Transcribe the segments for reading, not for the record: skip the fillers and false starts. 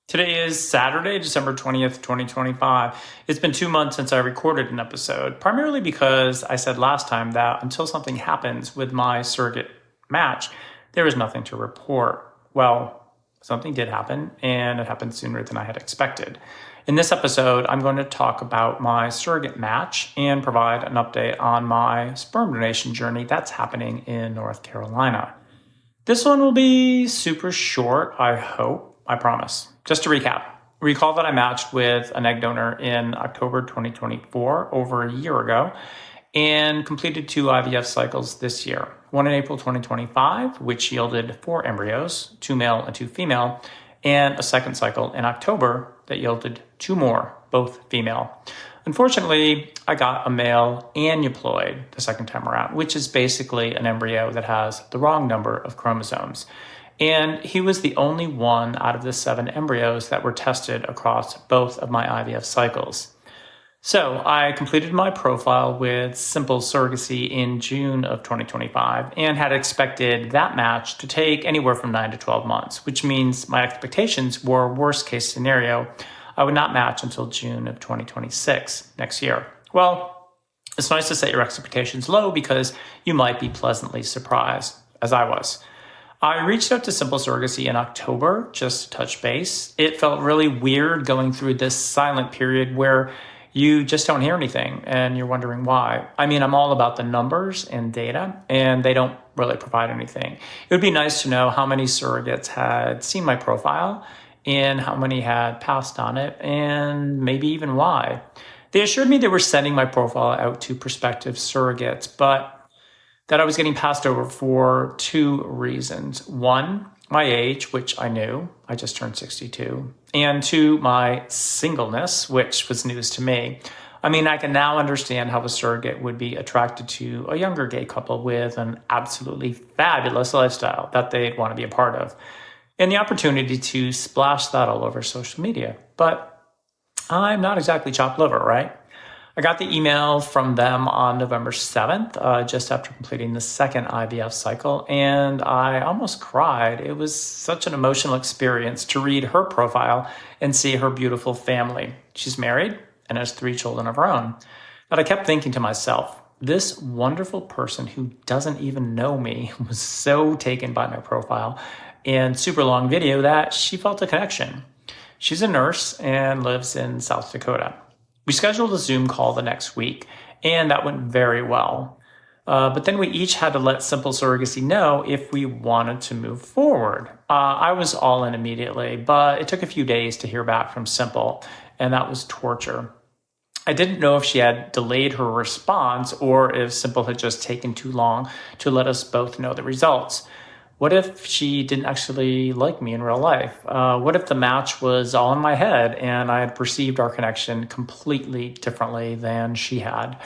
Today is Saturday, December 20th, 2025. It's been 2 months since I recorded an episode, primarily because I said last time that until something happens with my surrogate match, there is nothing to report. Well, something did happen, and it happened sooner than I had expected. In this episode, I'm going to talk about my surrogate match and provide an update on my sperm donation journey that's happening in North Carolina. This one will be super short, I hope. I promise. Just to recap, recall that I matched with an egg donor in October 2024, over a year ago, and completed 2 IVF cycles this year. One in April 2025, which yielded 4 embryos, 2 male and 2 female, and a second cycle in October that yielded 2 more, both female. Unfortunately, I got a male aneuploid the second time around, which is basically an embryo that has the wrong number of chromosomes. And he was the only one out of the 7 embryos that were tested across both of my IVF cycles. So I completed my profile with simple surrogacy in June of 2025 and had expected that match to take anywhere from 9 to 12 months, which means my expectations were worst case scenario. I would not match until June of 2026, next year. Well, it's nice to set your expectations low because you might be pleasantly surprised, as I was. I reached out to Simple Surrogacy in October just to touch base. It felt really weird going through this silent period where you just don't hear anything and you're wondering why. I mean, I'm all about the numbers and data, and they don't really provide anything. It would be nice to know how many surrogates had seen my profile and how many had passed on it, and maybe even why. They assured me they were sending my profile out to prospective surrogates, but that I was getting passed over for 2 reasons. 1, my age, which I knew, I just turned 62. And 2, my singleness, which was news to me. I mean, I can now understand how a surrogate would be attracted to a younger gay couple with an absolutely fabulous lifestyle that they'd want to be a part of, and the opportunity to splash that all over social media. But I'm not exactly chopped liver, right? I got the email from them on November 7th, just after completing the second IVF cycle, and I almost cried. It was such an emotional experience to read her profile and see her beautiful family. She's married and has 3 children of her own. But I kept thinking to myself, this wonderful person who doesn't even know me was so taken by my profile and super long video that she felt a connection. She's a nurse and lives in South Dakota. We scheduled a Zoom call the next week, and that went very well. But then we each had to let Simple Surrogacy know if we wanted to move forward. I was all in immediately, but it took a few days to hear back from Simple, and that was torture. I didn't know if she had delayed her response or if Simple had just taken too long to let us both know the results. What if she didn't actually like me in real life? What if the match was all in my head and I had perceived our connection completely differently than she had?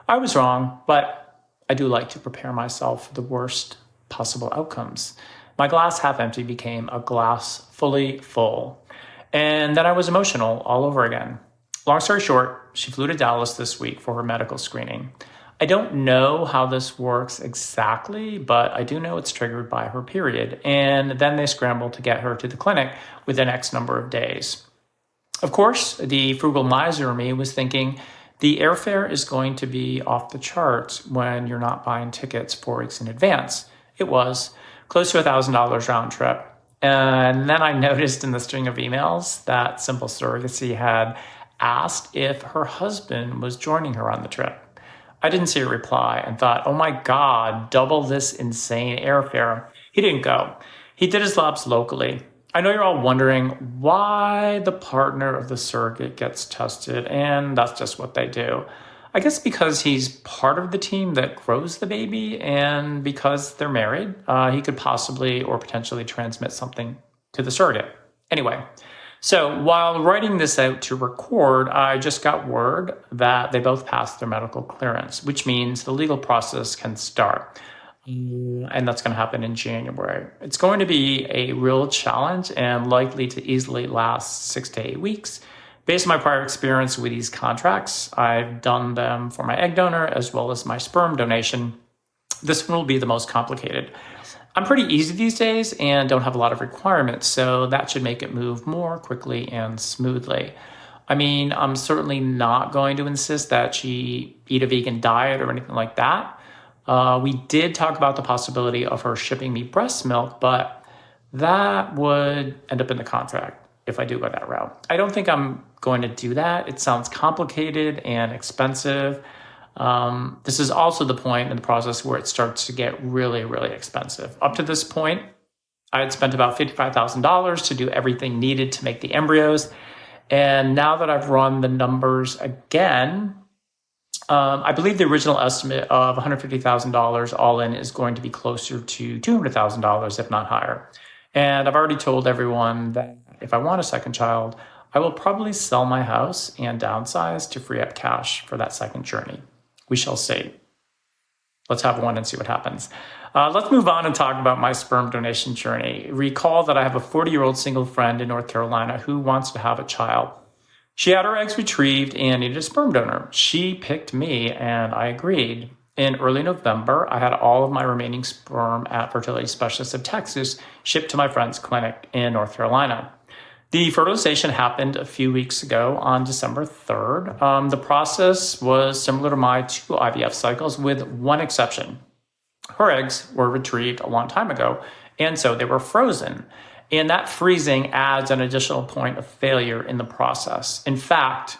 I was wrong, but I do like to prepare myself for the worst possible outcomes. My glass half empty became a glass fully full. And then I was emotional all over again. Long story short, she flew to Dallas this week for her medical screening. I don't know how this works exactly, but I do know it's triggered by her period, and then they scramble to get her to the clinic within X number of days. Of course, the frugal miser in me was thinking the airfare is going to be off the charts when you're not buying tickets 4 weeks in advance. It was close to $1,000 round trip. And then I noticed in the string of emails that Simple Surrogacy had asked if her husband was joining her on the trip. I didn't see a reply and thought, oh my God, double this insane airfare. He didn't go. He did his labs locally. I know you're all wondering why the partner of the surrogate gets tested, and that's just what they do. I guess because he's part of the team that grows the baby, and because they're married, he could possibly or potentially transmit something to the surrogate. Anyway, so while writing this out to record, I just got word that they both passed their medical clearance, which means the legal process can start. And that's going to happen in January. It's going to be a real challenge and likely to easily last 6 to 8 weeks. Based on my prior experience with these contracts, I've done them for my egg donor as well as my sperm donation. This one will be the most complicated. I'm pretty easy these days and don't have a lot of requirements, so that should make it move more quickly and smoothly. I mean, I'm certainly not going to insist that she eat a vegan diet or anything like that. We did talk about the possibility of her shipping me breast milk, but that would end up in the contract if I do go that route. I don't think I'm going to do that. It sounds complicated and expensive. This is also the point in the process where it starts to get really, really expensive. Up to this point, I had spent about $55,000 to do everything needed to make the embryos. And now that I've run the numbers again, I believe the original estimate of $150,000 all in is going to be closer to $200,000, if not higher. And I've already told everyone that if I want a second child, I will probably sell my house and downsize to free up cash for that second journey. We shall see. Let's have one and see what happens. Let's move on and talk about my sperm donation journey. Recall that I have a 40-year-old single friend in North Carolina who wants to have a child. She had her eggs retrieved and needed a sperm donor. She picked me and I agreed. In early November, I had all of my remaining sperm at Fertility Specialists of Texas shipped to my friend's clinic in North Carolina. The fertilization happened a few weeks ago on December 3rd. The process was similar to my 2 IVF cycles with one exception. Her eggs were retrieved a long time ago, and so they were frozen. And that freezing adds an additional point of failure in the process. In fact,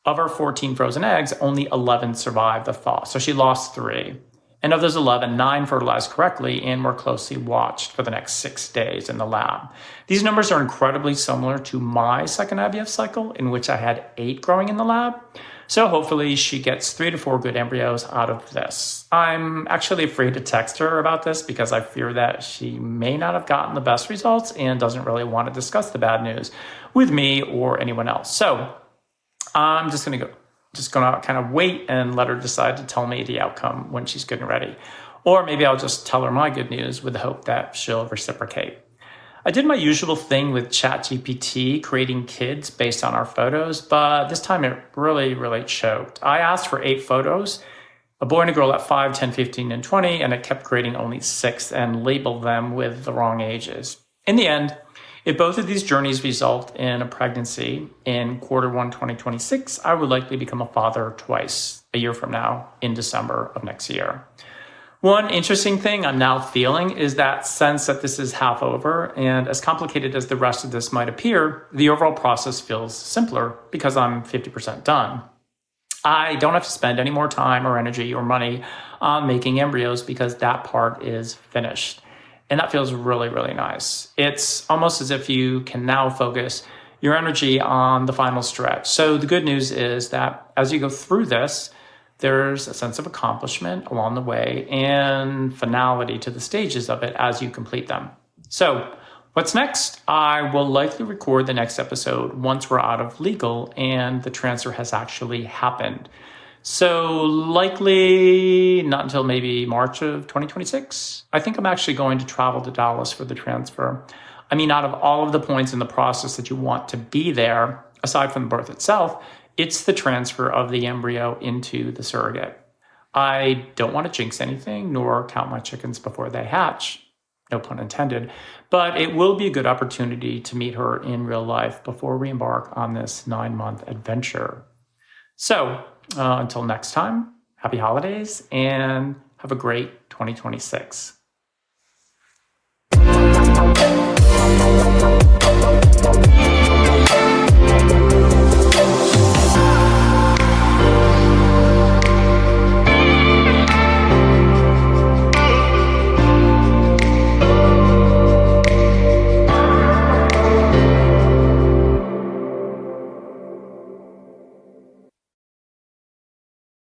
of her 14 frozen eggs, only 11 survived the thaw. So she lost 3. And of those 11, 9 fertilized correctly and were closely watched for the next 6 days in the lab. These numbers are incredibly similar to my second IVF cycle, in which I had 8 growing in the lab. So hopefully she gets 3 to 4 good embryos out of this. I'm actually afraid to text her about this because I fear that she may not have gotten the best results and doesn't really want to discuss the bad news with me or anyone else. So I'm just going to kind of wait and let her decide to tell me the outcome when she's good and ready. Or maybe I'll just tell her my good news with the hope that she'll reciprocate. I did my usual thing with ChatGPT, creating kids based on our photos, but this time it really, really choked. I asked for 8 photos, a boy and a girl at 5, 10, 15, and 20, and it kept creating only 6 and labeled them with the wrong ages. In the end, if both of these journeys result in a pregnancy in Q1 2026, I would likely become a father twice, a year from now, in December of next year. One interesting thing I'm now feeling is that sense that this is half over, and as complicated as the rest of this might appear, the overall process feels simpler because I'm 50% done. I don't have to spend any more time or energy or money on making embryos because that part is finished. And that feels really, really nice. It's almost as if you can now focus your energy on the final stretch. So the good news is that as you go through this, there's a sense of accomplishment along the way and finality to the stages of it as you complete them. So what's next? I will likely record the next episode once we're out of legal and the transfer has actually happened. So likely not until maybe March of 2026. I think I'm actually going to travel to Dallas for the transfer. I mean, out of all of the points in the process that you want to be there, aside from the birth itself, it's the transfer of the embryo into the surrogate. I don't want to jinx anything, nor count my chickens before they hatch. No pun intended. But it will be a good opportunity to meet her in real life before we embark on this 9-month adventure. So until next time, happy holidays and have a great 2026.